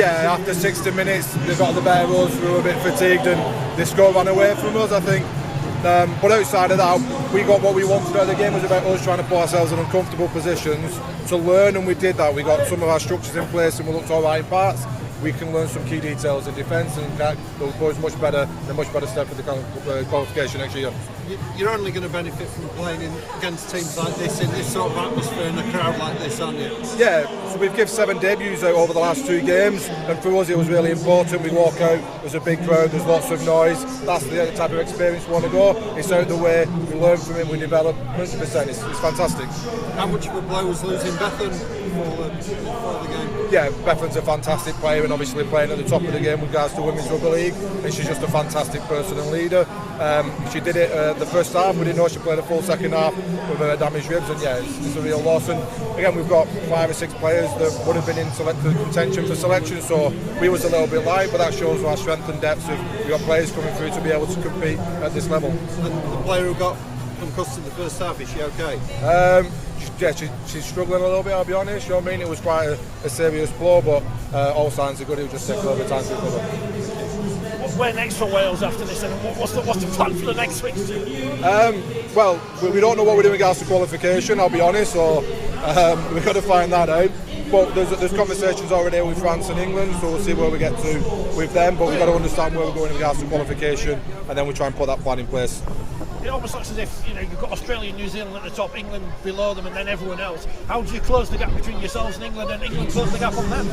Yeah, after 60 minutes, they got the better of us. We were a bit fatigued, and the score ran away from us, I think. But outside of that, we got what we wanted out of the game. It was about us trying to put ourselves in uncomfortable positions to learn, and we did that. We got some of our structures in place, and we looked all right in parts. We can learn some key details in defence, and that will put us much better step for the qualification next year. You're only going to benefit from playing against teams like this in this sort of atmosphere and a crowd like this, aren't you? Yeah, so we've given 7 debuts out over the last 2 games, and for us it was really important. We walk out, there's a big crowd, there's lots of noise. That's the type of experience we want to go. It's out the way, we learn from it, we develop 100%. It's fantastic. How much of a blow was losing Bethan before the game? Yeah, Bethan's a fantastic player, and obviously playing at the top of the game with regards to Women's Rugby League, and she's just a fantastic person and leader. She did it the first half. We didn't know she played a full second half with her damaged ribs, and yeah, it's a real loss. And again, we've got 5 or 6 players that would have been in contention for selection, so we was a little bit light, but that shows our strength and depth. We've got players coming through to be able to compete at this level. And the player who got concussed in the first half, is she okay? Yeah, she's struggling a little bit, I'll be honest. You know what I mean? It was quite a serious blow, but all signs are good. It will just take a little bit of time to recover. Where next for Wales after this, and what's the plan for the next fixture? Well, we don't know what we're doing in regards to qualification, I'll be honest, so we've got to find that out. But there's conversations already with France and England, so we'll see where we get to with them, but we've got to understand where we're going in regards to qualification, and then we try and put that plan in place. It almost looks as if you've got Australia and New Zealand at the top, England below them, and then everyone else. How do you close the gap between yourselves and England close the gap on them?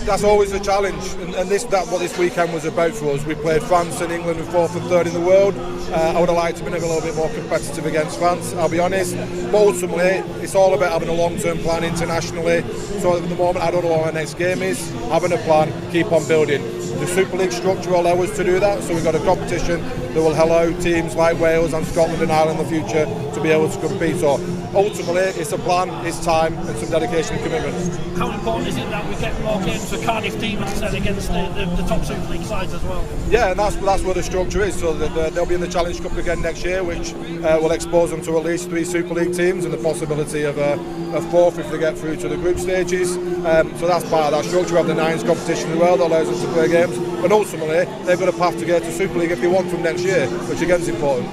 That's always a challenge, and what this weekend was about for us. We played France and England, were 4th and 3rd in the world. I would have liked to be a little bit more competitive against France, I'll be honest. But ultimately, it's all about having a long-term plan internationally. So at the moment, I don't know what our next game is. Having a plan, keep on building. The Super League structure will allow us to do that, so we've got a competition that will allow teams like Wales and Scotland and Ireland in the future to be able to compete. So ultimately, it's a plan, it's time, and some dedication and commitment. How important is it that we get more games for Cardiff Demons then against the top Super League sides as well? Yeah, and that's where the structure is. So they'll be in the Challenge Cup again next year, which will expose them to at least 3 Super League teams and the possibility of a 4th if they get through to the group stages. So that's part of that structure. We have the 9s competition as well that allows us to play games. And ultimately, they've got a path to get to Super League if they want from next year, which again is important.